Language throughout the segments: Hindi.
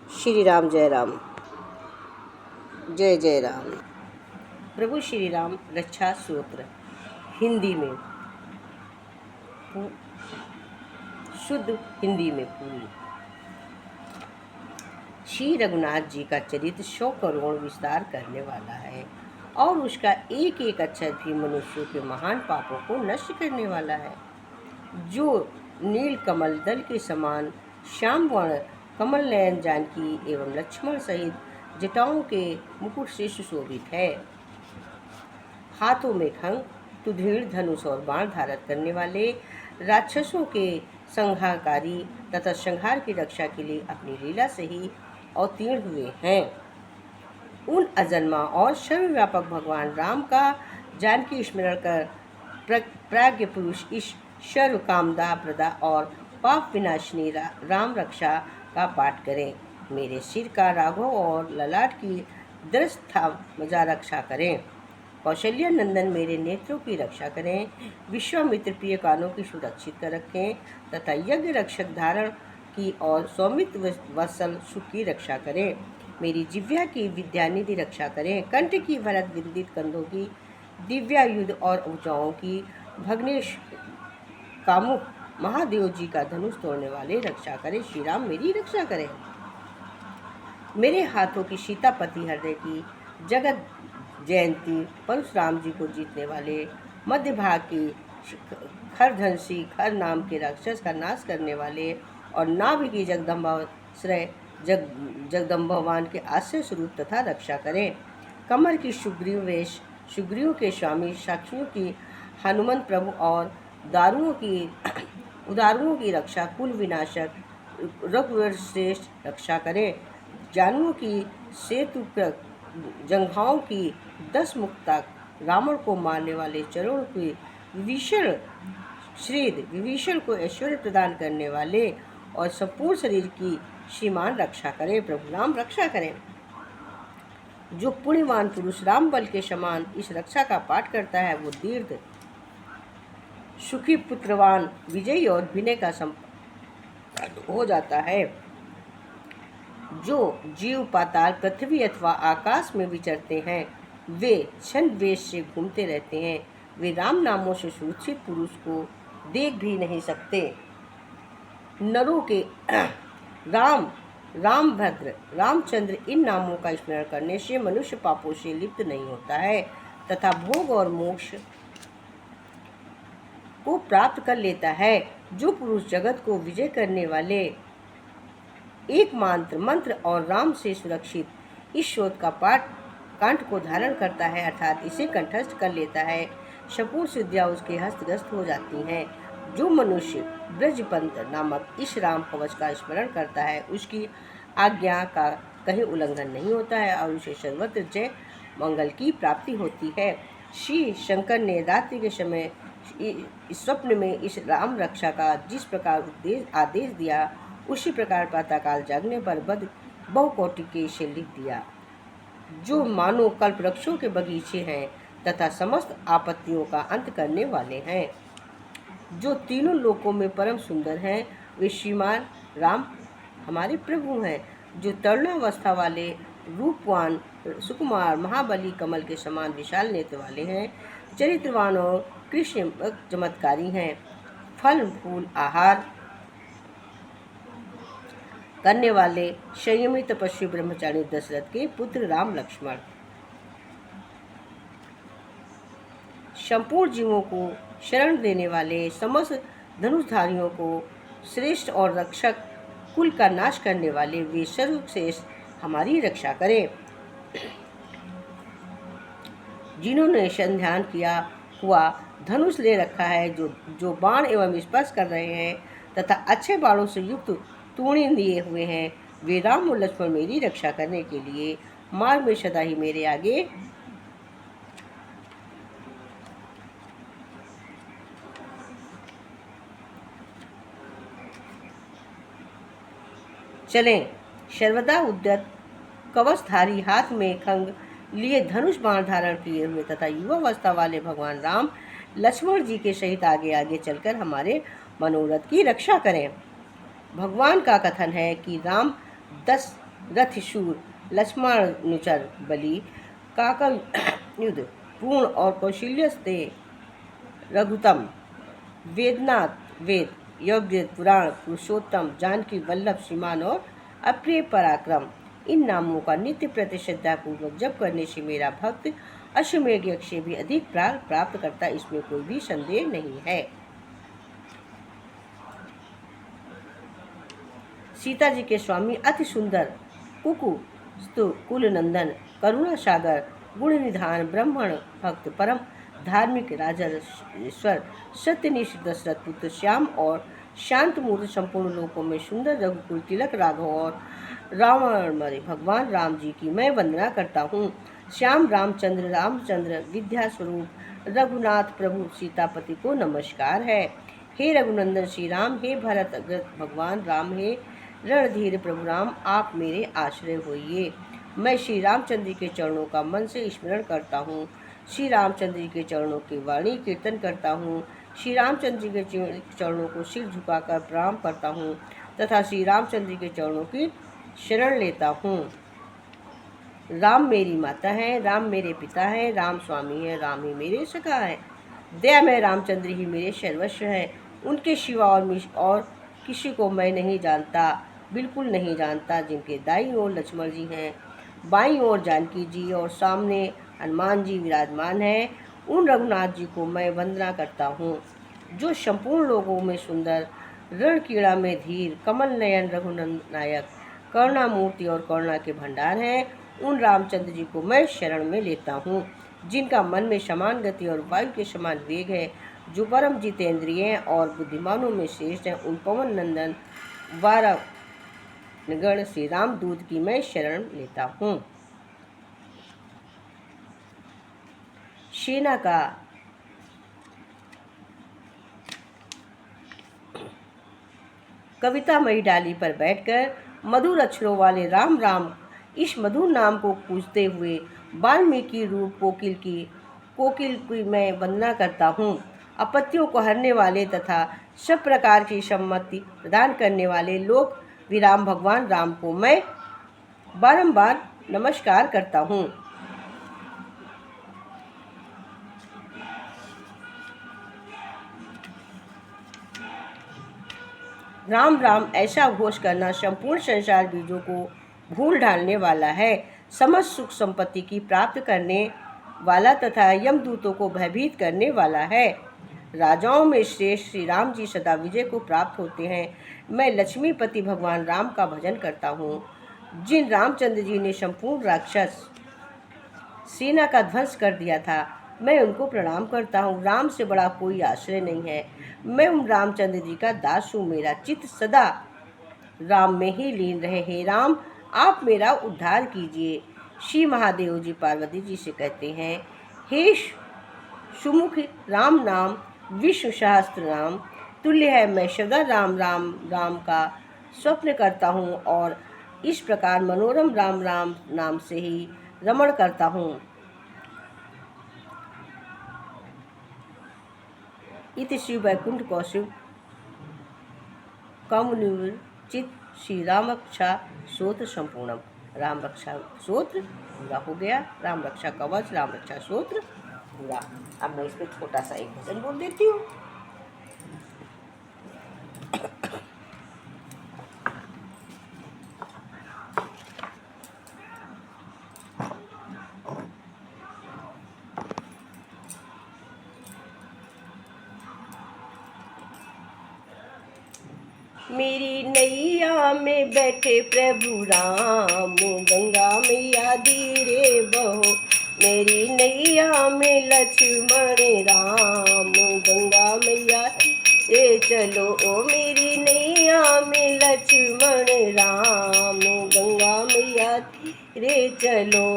श्री राम जय राम, जय जय राम। प्रभु श्री राम रक्षा सूत्र हिंदी में, शुद्ध हिंदी में पूरी। श्री रघुनाथ जी का चरित्र 100 करोड़ विस्तार करने वाला है और उसका एक एक अक्षर भी मनुष्यों के महान पापों को नष्ट करने वाला है। जो नील कमल दल के समान श्याम वर्ण कमल नयन जानकी एवं लक्ष्मण सहित जटाओं के मुकुट से सुशोभित है। हाथों में खंग, तुधीर, धनुष और बाण धारण करने वाले, राक्षसों के संहारकारी तथा संहार की रक्षा के लिए अपनी लीला से ही अवतीर्ण हुए हैं। उन अजन्मा और सर्वव्यापक भगवान राम का जानकी स्मरण कर प्राज्ञ पुरुष इस सर्व कामदा प्रदा और पाप विनाशिनी राम रक्षा का पाठ करें। मेरे सिर का, राघव और ललाट की दृष्टा मजा रक्षा करें। कौशल्या नंदन मेरे नेत्रों की रक्षा करें। विश्वामित्र प्रिय कानों की सुरक्षित कर रखें तथा यज्ञ रक्षक धारण की और सौमित्र वत्सल सुख की रक्षा करें। मेरी जिह्वा की विद्यानिधि रक्षा करें। कंठ की भरत विदित कंधों की, दिव्यायुध और ऊंचाओं की, भग्नेश कामुक महादेव जी का धनुष तोड़ने वाले रक्षा करें। श्री राम मेरी रक्षा करें। मेरे हाथों की सीतापति हृदय की, जगत जयंती परशुराम जी को जीतने वाले, मध्य भाग की खरधंसी खर नाम के राक्षस का नाश करने वाले और नाभि की जगदम्बा श्रय जगदम्बावान के आश्रय स्वरूप तथा रक्षा करें। कमर की सुग्रीव वेश, सुग्रीव के स्वामी साक्षियों की हनुमंत प्रभु और उदारुओं की रक्षा, कुल विनाशक रघुवर श्रेष्ठ रक्षा करें। जानुओं की सेतु जंघाओं की 10 मुख तक रावण को मारने वाले चरणों की विभीषण श्रीद, विभीषण को ऐश्वर्य प्रदान करने वाले और संपूर्ण शरीर की श्रीमान रक्षा करें। प्रभु राम रक्षा करें। जो पुण्यवान पुरुष राम बल के समान इस रक्षा का पाठ करता है वो दीर्घ सुखी, पुत्रवान, विजयी और विनय का संपन्न हो जाता है। जो जीव पाताल, पृथ्वी अथवा आकाश में विचरते हैं वे छंद वेश से घूमते रहते हैं। वे राम नामों से सुरक्षित पुरुष को देख भी नहीं सकते। नरों के राम, रामभद्र, रामचंद्र इन नामों का स्मरण करने से मनुष्य पापों से लिप्त नहीं होता है तथा भोग और मोक्ष को प्राप्त कर लेता है। जो पुरुष जगत को विजय करने वाले एक मंत्र और राम से सुरक्षित इस शोध का पाठ कंठ को धारण करता है अर्थात इसे कंठस्थ कर लेता है, संपूर्ण सिद्धियां उसके हस्तगस्त हो जाती हैं। जो मनुष्य ब्रजपंत नामक इस राम कवच का स्मरण करता है उसकी आज्ञा का कहीं उल्लंघन नहीं होता है और उसे सर्वत्र जय मंगल की प्राप्ति होती है। श्री शंकर ने रात्रि के समय स्वप्न में इस राम रक्षा का जिस प्रकार आदेश दिया उसी प्रकार प्रातःकाल जागने पर बहुकोटि के इसे लिख दिया। जो मानो कल्प वृक्षों के बगीचे हैं तथा समस्त आपत्तियों का अंत करने वाले हैं। जो तीनों लोकों में परम सुंदर हैं वे श्रीमान राम हमारे प्रभु हैं। जो तरुणावस्था वाले, रूपवान, सुकुमार, महाबली, कमल के समान विशाल नेत्र वाले हैं, चरित्रवान और कृष्ण चमत्कारी हैं। फल फूल आहार करने वाले संयमी तपस्वी ब्रह्मचारी दशरथ के पुत्र राम लक्ष्मण। संपूर्ण जीवों को शरण देने वाले, समस्त धनुषधारियों को श्रेष्ठ और रक्षक, कुल का नाश करने वाले वे सर्वश्रेष्ठ हमारी रक्षा करें। जिन्होंने संध्यान किया हुआ धनुष ले रखा है, जो बाण एवं स्पर्श कर रहे हैं तथा अच्छे बाणों से युक्त तूणी लिए हुए हैं, वे राम और लक्ष्मण मेरी रक्षा करने के लिए मार्ग में सदा ही मेरे आगे चलें। सर्वदा उद्यत कवचधारी, हाथ में खंग लिए धनुष बाण धारण किए हुए तथा युवावस्था वाले भगवान राम लक्ष्मण जी के सहित आगे आगे चलकर हमारे मनोरथ की रक्षा करें। भगवान का कथन है कि राम 10 रथशूर लक्ष्मणानुचर बलि काकल युद्ध पूर्ण और कौशल्य से रघुतम वेदनाथ वेद यज्ञ पुराण पुरुषोत्तम जानकी वल्लभ श्रीमान और अप्रिय पराक्रम, इन नामों का नित्य प्रति श्रद्धा पूर्वक जप करने से मेरा भक्त अश्वमेध यज्ञ से भी अधिक प्राप्त करता, इसमें कोई भी संदेह नहीं है। सीता जी के स्वामी अति सुंदर कुकु कुल नंदन करुणा सागर गुण निधान ब्राह्मण भक्त परम धार्मिक राजराजेश्वर सत्यनिष्ठ दशरथ पुत्र श्याम और शांत मूर्त संपूर्ण लोकों में सुंदर रघुकुल तिलक राघव और रावण भगवान राम जी की मैं वंदना करता हूँ। श्याम रामचंद्र विद्या स्वरूप रघुनाथ प्रभु सीतापति को नमस्कार है। हे रघुनंदन श्री राम, हे भरत अग्रत भगवान राम, हे रणधीर प्रभु राम, आप मेरे आश्रय होइए। मैं श्री रामचंद्र के चरणों का मन से स्मरण करता हूँ, श्री रामचंद्र के चरणों की वाणी कीर्तन करता हूँ, श्री रामचंद्र के चरणों को सिर झुकाकर प्रणाम करता हूँ तथा श्री रामचंद्र के चरणों की शरण लेता हूँ। राम मेरी माता है, राम मेरे पिता है, राम स्वामी है, राम ही मेरे सखा है। दयामय रामचंद्र ही मेरे सर्वस्व है, उनके सिवा और किसी को मैं नहीं जानता, बिल्कुल नहीं जानता। जिनके दाईं ओर लक्ष्मण जी हैं, बाईं ओर जानकी जी और सामने हनुमान जी विराजमान हैं, उन रघुनाथ जी को मैं वंदना करता हूँ, जो संपूर्ण लोगों में सुंदर, रणकीड़ा में धीर, कमल नयन रघुनायक, करुणा मूर्ति और करुणा के भंडार हैं। उन रामचंद्र जी को मैं शरण में लेता हूँ, जिनका मन में समान गति और वायु के समान वेग है, जो परम जितेंद्रिय और बुद्धिमानों में श्रेष्ठ हैं। उन पवन नंदन वारागण श्री राम दूत की मैं शरण लेता हूँ। सेना का कवितामयी डाली पर बैठकर मधुर अक्षरों वाले राम राम इस मधुर नाम को पूजते हुए वाल्मीकि रूप कोकिल की मैं वंदना करता हूँ। आपत्तियों को हरने वाले तथा सब प्रकार की सम्मति प्रदान करने वाले लोक विराम भगवान राम को मैं बारंबार नमस्कार करता हूँ। राम राम ऐसा घोष करना संपूर्ण संसार बीजों को भूल डालने वाला है, समस्त सुख संपत्ति की प्राप्त करने वाला तथा यमदूतों को भयभीत करने वाला है। राजाओं में श्रेष्ठ श्री राम जी सदा विजय को प्राप्त होते हैं। मैं लक्ष्मीपति भगवान राम का भजन करता हूँ, जिन रामचंद्र जी ने संपूर्ण राक्षस सेना का ध्वंस कर दिया था, मैं उनको प्रणाम करता हूँ। राम से बड़ा कोई आश्रय नहीं है। मैं उन रामचंद्र जी का दास हूँ, मेरा चित्त सदा राम में ही लीन रहे। हे राम, आप मेरा उद्धार कीजिए। श्री महादेव जी पार्वती जी से कहते हैं, हे सुमुख राम नाम विष्णु सहस्त्र नाम तुल्य है। मैं सदा राम राम राम का स्वप्न करता हूँ और इस प्रकार मनोरम राम राम नाम से ही रमण करता हूँ। इति श्री वैकुंठ कौशिक कौमुनिचित श्री राम रक्षा स्तोत्र संपूर्णम। राम रक्षा स्तोत्र पूरा हो गया। राम रक्षा कवच, राम रक्षा स्तोत्र पूरा। अब मैं इसमें छोटा सा एक भजन बोल देती हूँ। मेरी नैया में बैठे प्रभु राम, गंगा मैया धीरे बहो। मेरी नैया में लक्ष्मण राम, गंगा मैया धीरे चलो। ओ मेरी नैया में लक्ष्मण राम, गंगा मैया धीरे चलो।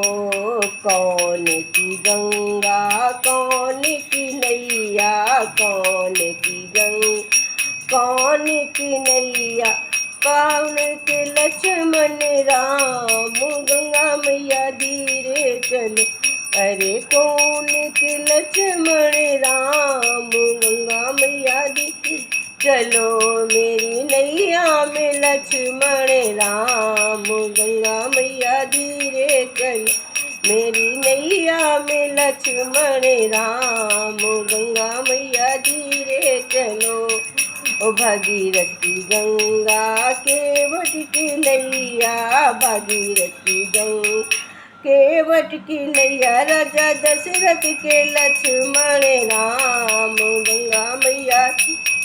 कौन की गंगा कौन की नैया, कौन की गंगा कौन की नैया, कौन के लक्ष्मण राम, गंगा मैया धीरे चलो। अरे कौन के लक्ष्मण राम, गंगा मैया धीरे चलो। मेरी नैया में लक्ष्मण राम, राम गंगा मैया धीरे चलो मेरी नैया में लक्ष्मण राम गंगा मैया धीरे चलो। ओ भागीरथी गंगा केवट की नैया भागीरथी गंगा केवट की नैया राजा दशरथ के लक्ष्मण राम गंगा मैया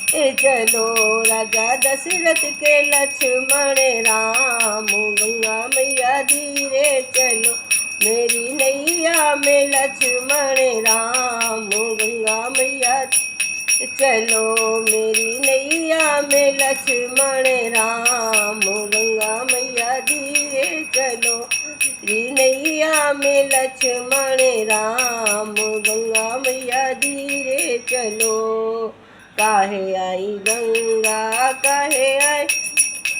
चलो राजा दशरथ के लक्ष्मण राम गंगा मैया धीरे चलो मेरी नैया में लक्ष्मण राम गंगा मैया चलो मेरी नैया में लक्ष्मण राम गंगा मैया धीरे चलो मेरी नैया में लक्ष्मण राम गंगा मैया धीरे चलो। काहे आई गंगा काहे आई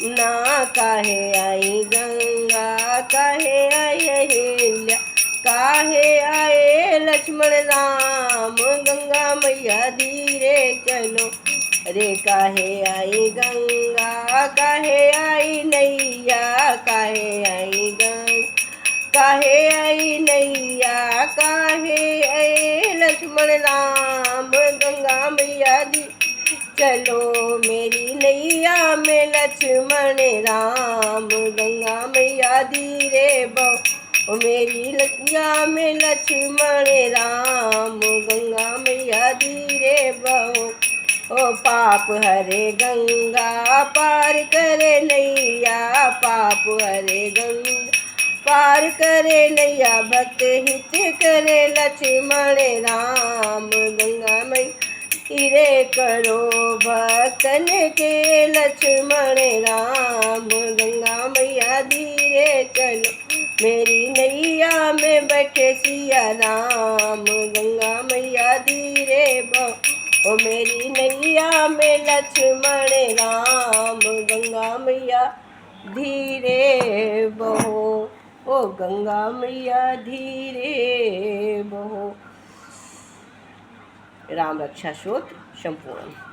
ना काहे आई गंगा काहे आई अहिल्या काहे आए लक्ष्मण राम गंगा मैया धीरे चलो। अरे काहे आई गंगा काहे आई नैया काहे आई गंगा काहे आई नैया काहे आए लक्ष्मण राम गंगा मैया धीरे चलो मेरी नैया में लक्ष्मण राम गंगा मैया धीरे बहो मेरी नैया में लक्ष्मण राम गंगा मैया धीरे बहो। ओ पाप हरे गंगा पार करे नैया पाप हरे गंगा पार करे नैया भक्त हित करे लक्ष्मण राम गंगा मैया धीरे करो भक्तन के लक्ष्मण राम गंगा मैया धीरे चलो मेरी नैया में बैठे सिया राम गंगा मैया धीरे बहो मेरी नैया में लक्ष्मण राम गंगा मैया धीरे बहो ओ गंगा मैया धीरे बहो। राम रक्षा स्तोत्र संपूर्ण।